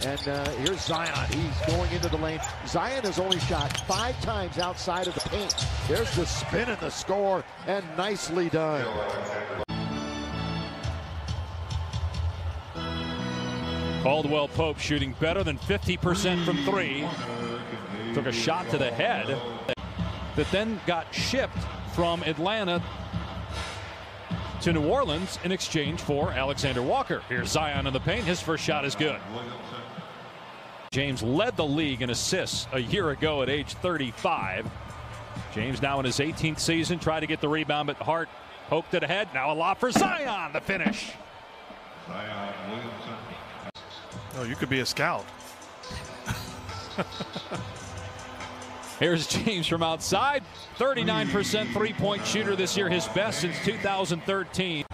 And here's Zion. He's going into the lane. Zion has only shot 5 times outside of the paint. There's the spin and the score, and nicely done. Caldwell Pope shooting better than 50% from 3. Took a shot to the head that then got shipped from Atlanta to New Orleans in exchange for Alexander Walker. Here's Zion in the paint. His first shot is good. James led the league in assists a year ago at age 35. James now in his 18th season. Tried to get the rebound, but Hart poked it ahead. Now a lob for Zion. The finish. Oh, you could be a scout. Here's James from outside. 39% three-point shooter this year, his best since 2013.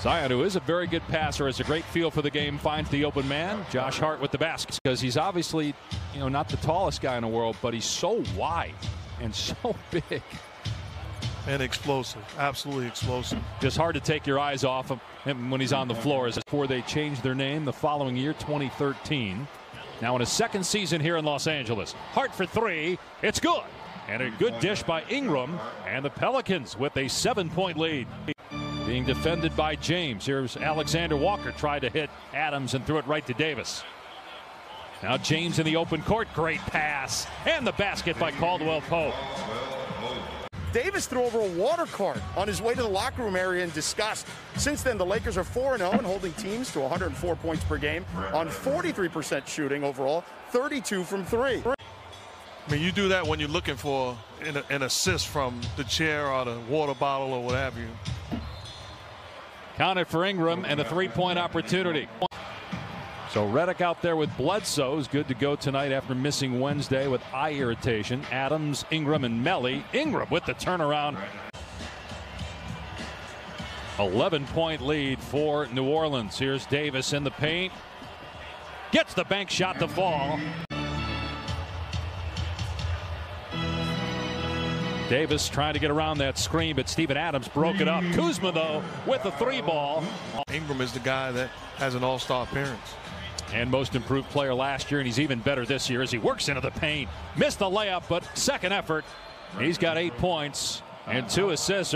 Zion, who is a very good passer, has a great feel for the game, finds the open man. Josh Hart with the basket, because he's obviously, not the tallest guy in the world, but he's so wide and so big. And explosive, absolutely explosive. Just hard to take your eyes off him when he's on the floor. As before they changed their name the following year, 2013. Now in his second season here in Los Angeles. Hart for 3. It's good. And a good dish by Ingram. And the Pelicans with a 7-point lead. Being defended by James. Here's Alexander Walker. Tried to hit Adams and threw it right to Davis. Now James in the open court. Great pass. And the basket by Caldwell Pope. Davis threw over a water cart on his way to the locker room area in disgust. Since then, the Lakers are 4-0 and holding teams to 104 points per game on 43% shooting overall, 32 from 3. I mean, you do that when you're looking for an assist from the chair or the water bottle or what have you. Counted for Ingram and a 3-point opportunity. So Redick out there with Bledsoe is good to go tonight after missing Wednesday with eye irritation. Adams, Ingram, and Melly. Ingram with the turnaround. 11-point lead for New Orleans. Here's Davis in the paint. Gets the bank shot to fall. Davis trying to get around that screen, but Steven Adams broke it up. Kuzma, though, with the 3-ball. Ingram is the guy that has an all-star appearance. And most improved player last year, and he's even better this year as he works into the paint. Missed the layup, but second effort. He's got 8 points and 2 assists.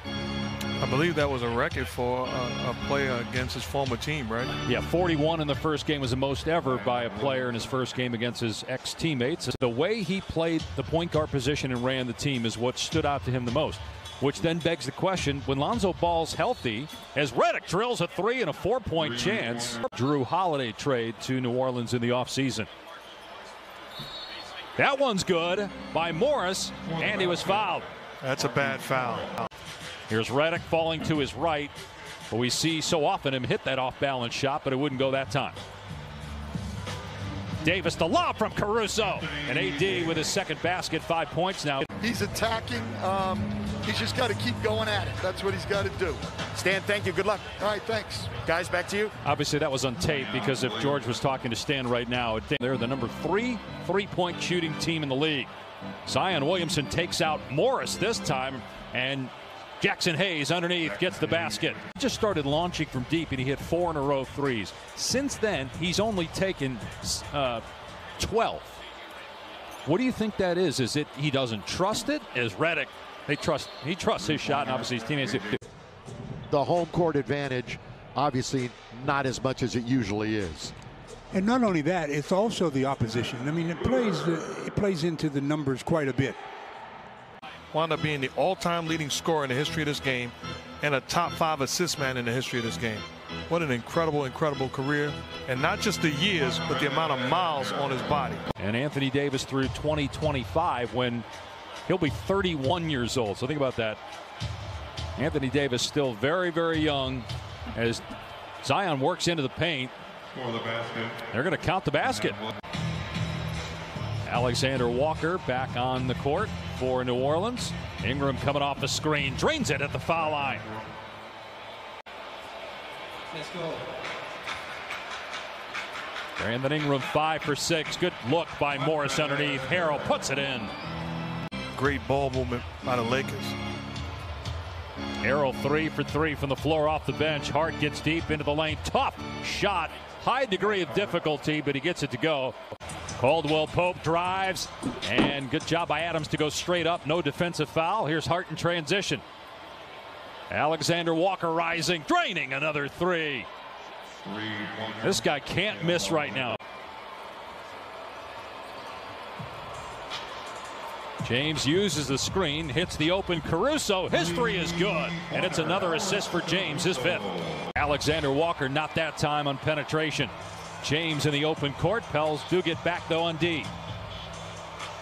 I believe that was a record for a player against his former team, right? Yeah, 41 in the first game was the most ever by a player in his first game against his ex-teammates. The way he played the point guard position and ran the team is what stood out to him the most. Which then begs the question, when Lonzo Ball's healthy, as Redick drills a 3 and a 4-point chance. Drew Holiday trade to New Orleans in the offseason. That one's good by Morris, and he was fouled. That's a bad foul. Here's Redick falling to his right, but we see so often him hit that off-balance shot, but it wouldn't go that time. Davis, the lob from Caruso, and AD with his second basket, 5 points now. He's attacking. He's just got to keep going at it. That's what he's got to do. Stan, thank you. Good luck. All right, thanks. Guys, back to you. Obviously, that was on tape, because if George was talking to Stan right now, they're the number 3 3-point shooting team in the league. Zion Williamson takes out Morris this time, and Jackson Hayes underneath gets the basket. He just started launching from deep, and he hit 4 in a row threes. Since then, he's only taken 12. What do you think that is? Is it he doesn't trust it? Is Redick, he trusts his shot, and obviously his teammates do. The home court advantage, obviously not as much as it usually is. And not only that, it's also the opposition. I mean, it plays into the numbers quite a bit. Wound up being the all-time leading scorer in the history of this game and a top 5 assist man in the history of this game. What an incredible, incredible career. And not just the years, but the amount of miles on his body. And Anthony Davis through 2025, when he'll be 31 years old. So think about that. Anthony Davis still very, very young as Zion works into the paint. They're going to count the basket. Alexander Walker back on the court for New Orleans. Ingram coming off the screen, drains it at the foul line. Let's go. Brandon Ingram 5 for 6. Good look by Morris underneath. Harrell puts it in. Great ball movement by the Lakers. Arrow 3 for 3 from the floor off the bench. Hart gets deep into the lane. Tough shot. High degree of difficulty, but he gets it to go. Caldwell Pope drives, and good job by Adams to go straight up. No defensive foul. Here's Hart in transition. Alexander Walker rising, draining another three. This guy can't miss right now. James uses the screen, hits the open Caruso. His three is good, and it's another assist for James, his fifth. Alexander Walker not that time on penetration. James in the open court. Pels do get back though on D.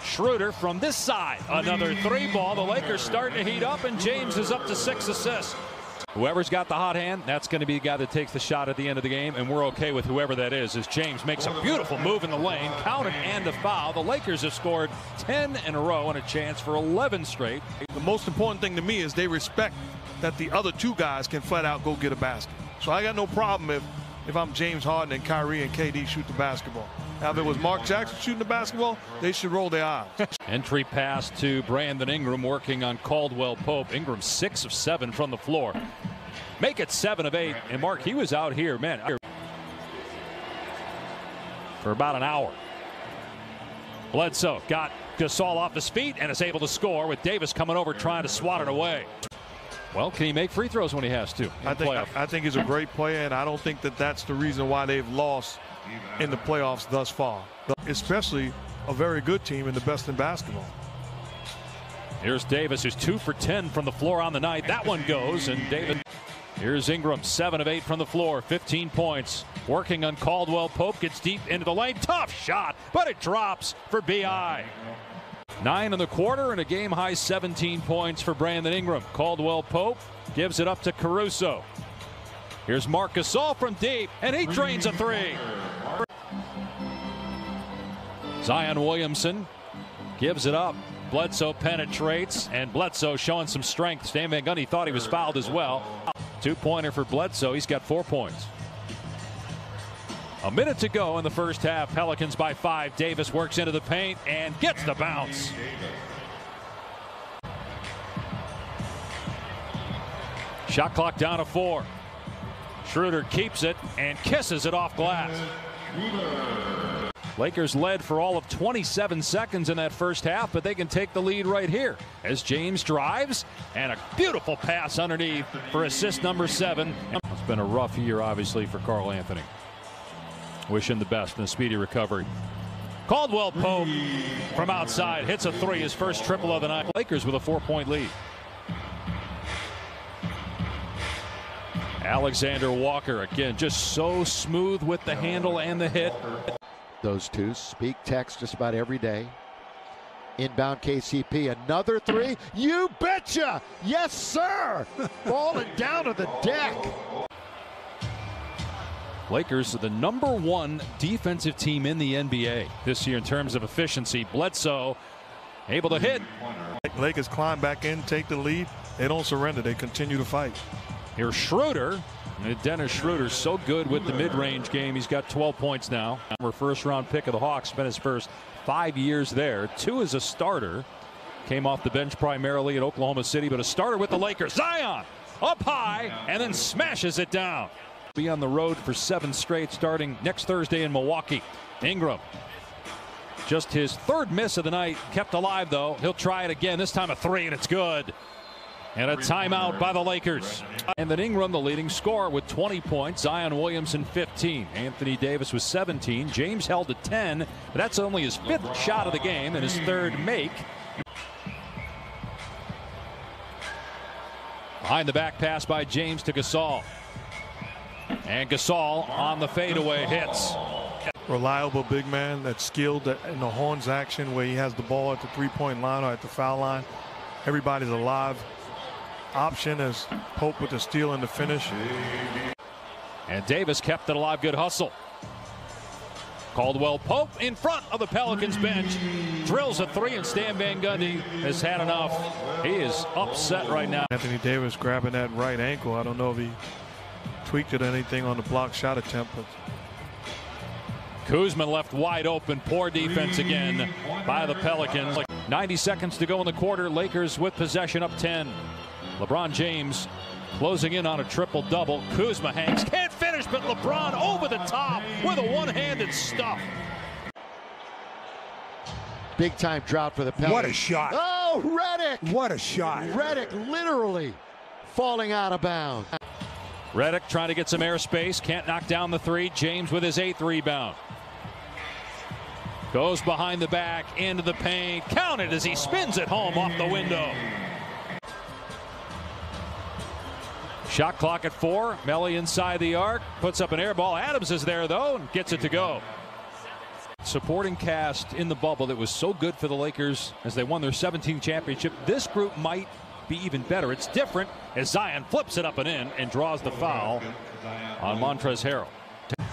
Schroeder from this side, another three ball. The Lakers starting to heat up, and James is up to 6 assists. Whoever's got the hot hand, that's going to be the guy that takes the shot at the end of the game, and we're okay with whoever that is, as James makes a beautiful move in the lane, counted and a foul. The Lakers have scored 10 in a row and a chance for 11 straight. The most important thing to me is they respect that the other two guys can flat out go get a basket. So I got no problem if I'm James Harden and Kyrie and KD shoot the basketball. Now, if it was Mark Jackson shooting the basketball, they should roll their eyes. Entry pass to Brandon Ingram, working on Caldwell Pope. Ingram 6 of 7 from the floor. Make it 7 of 8. And Mark, he was out here, man, for about an hour. Bledsoe got Gasol off his feet and is able to score, with Davis coming over trying to swat it away. Well, can he make free throws when he has to? I think he's a great player, and I don't think that that's the reason why they've lost in the playoffs thus far, especially a very good team and the best in basketball. Here's Davis, who's 2 for 10 from the floor on the night. That one goes, and Davis. Here's Ingram, 7 of 8 from the floor, 15 points. Working on Caldwell Pope, gets deep into the lane. Tough shot, but it drops for B.I. 9 in the quarter and a game high 17 points for Brandon Ingram. Caldwell Pope gives it up to Caruso. Here's Marc Gasol from deep, and he drains a three. Zion Williamson gives it up. Bledsoe penetrates, and Bledsoe showing some strength. Stan Van Gundy thought he was fouled as well. 2-pointer for Bledsoe. He's got 4 points. A minute to go in the first half. Pelicans by 5. Davis works into the paint and gets the bounce. Shot clock down to 4. Schroeder keeps it and kisses it off glass. Lakers led for all of 27 seconds in that first half, but they can take the lead right here as James drives, and a beautiful pass underneath for assist number 7. It's been a rough year, obviously, for Karl Anthony. Wish him the best in a speedy recovery. Caldwell Pope from outside hits a three, his first triple of the night. Lakers with a 4-point lead. Alexander Walker, again, just so smooth with the handle and the hit. Those two speak text just about every day. Inbound KCP, another three. You betcha! Yes, sir! Falling down to the deck. Lakers are the #1 defensive team in the NBA this year in terms of efficiency. Bledsoe able to hit. Lakers climb back in, take the lead. They don't surrender. They continue to fight. Here's Schroeder. Dennis Schroeder so good with the mid-range game. He's got 12 points now. First-round pick of the Hawks. Spent his first 5 years there. 2 as a starter. Came off the bench primarily at Oklahoma City, but a starter with the Lakers. Zion up high and then smashes it down. Be on the road for 7 straight starting next Thursday in Milwaukee. Ingram, just his 3rd miss of the night, kept alive though. He'll try it again, this time a 3, and it's good. And a timeout by the Lakers. And then Ingram, the leading scorer, with 20 points. Zion Williamson 15. Anthony Davis with 17. James held to 10. But that's only his 5th shot of the game and his 3rd make. Behind the back pass by James to Gasol. And Gasol on the fadeaway hits. Reliable big man that's skilled in the horns action where he has the ball at the 3-point line or at the foul line. Everybody's alive. Option as Pope with the steal and the finish. And Davis kept it alive. Good hustle. Caldwell Pope in front of the Pelicans bench. Drills a 3, and Stan Van Gundy has had enough. He is upset right now. Anthony Davis grabbing that right ankle. I don't know if he tweaked it or anything on the block shot attempt. But Kuzma left wide open. Poor defense again by the Pelicans. 90 seconds to go in the quarter. Lakers with possession up 10. LeBron James closing in on a triple-double. Kuzma hangs, can't finish, but LeBron over the top with a one-handed stuff. Big-time drought for the Pelicans. What a shot. Oh, Redick! What a shot. Redick literally falling out of bounds. Redick trying to get some airspace, can't knock down the three. James with his 8th rebound. Goes behind the back, into the paint. Counted as he spins it home off the window. Shot clock at 4. Melly inside the arc. Puts up an air ball. Adams is there, though, and gets it to go. Supporting cast in the bubble that was so good for the Lakers as they won their 17th championship. This group might be even better. It's different as Zion flips it up and in and draws the foul on Montrezl Harrell.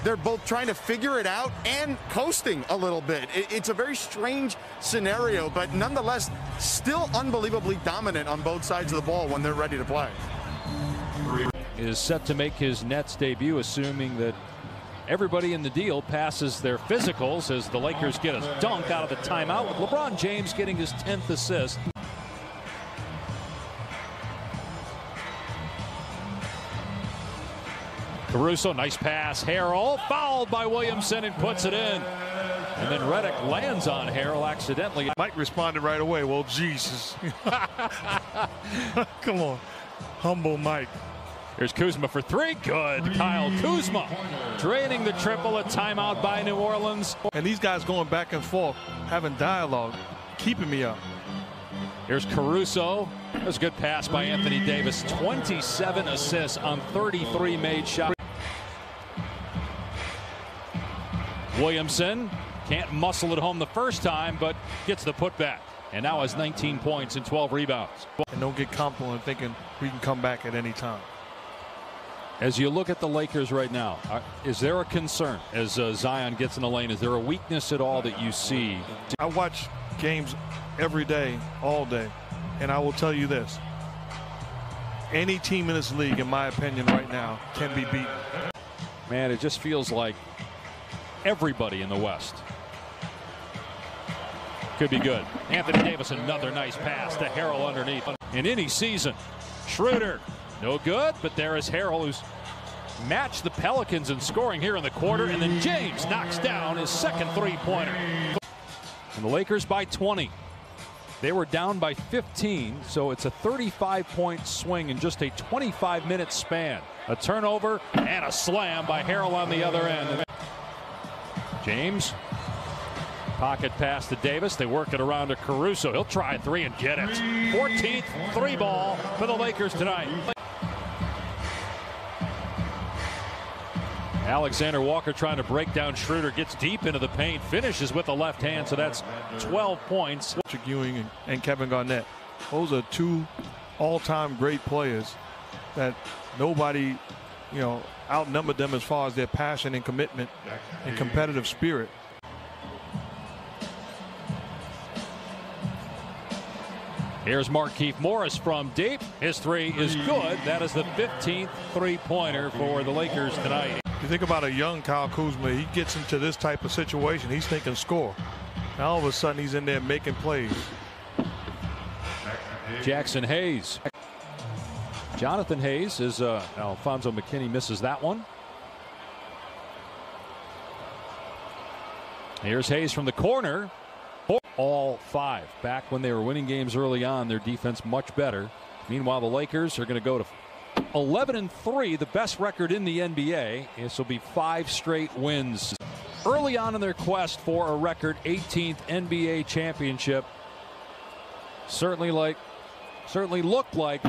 They're both trying to figure it out and coasting a little bit. It's a very strange scenario, but nonetheless, still unbelievably dominant on both sides of the ball when they're ready to play. Is set to make his Nets debut, assuming that everybody in the deal passes their physicals as the Lakers get a dunk out of the timeout, with LeBron James getting his 10th assist. Caruso, nice pass. Harrell fouled by Williamson and puts it in. And then Redick lands on Harrell accidentally. Mike responded right away. Well, Jesus. Come on. Humble Mike. Here's Kuzma for 3. Good. Kyle Kuzma draining the triple. A timeout by New Orleans. And these guys going back and forth, having dialogue, keeping me up. Here's Caruso. That was a good pass by Anthony Davis. 27 assists on 33 made shots. Williamson can't muscle it home the first time, but gets the putback. And now has 19 points and 12 rebounds. And don't get comfortable in thinking we can come back at any time. As you look at the Lakers right now, is there a concern as Zion gets in the lane? Is there a weakness at all that you see? I watch games every day, all day, and I will tell you this. Any team in this league, in my opinion, right now, can be beaten. Man, it just feels like everybody in the West could be good. Anthony Davis, another nice pass to Harrell underneath. In any season, Schroeder, no good, but there is Harrell, who's matched the Pelicans in scoring here in the quarter, and then James knocks down his second three-pointer. And the Lakers by 20. They were down by 15, so it's a 35-point swing in just a 25-minute span. A turnover and a slam by Harrell on the other end. James, pocket pass to Davis. They work it around to Caruso. He'll try 3 and get it. 14th three ball for the Lakers tonight. Alexander Walker trying to break down Schroeder, gets deep into the paint, finishes with the left hand, so that's 12 points. Patrick Ewing and Kevin Garnett, those are 2 all-time great players that nobody, outnumbered them as far as their passion and commitment and competitive spirit. Here's Markieff Morris from deep. His 3 is good. That is the 15th three-pointer for the Lakers tonight. You think about a young Kyle Kuzma, he gets into this type of situation, he's thinking score. Now all of a sudden he's in there making plays. Jackson Hayes. Jonathan Hayes is Alfonso McKinney misses that one. Here's Hayes from the corner. All 5. Back when they were winning games early on, their defense much better. Meanwhile, the Lakers are going to go to 11-3, the best record in the NBA. This will be 5 straight wins. Early on in their quest for a record 18th NBA championship, certainly looked like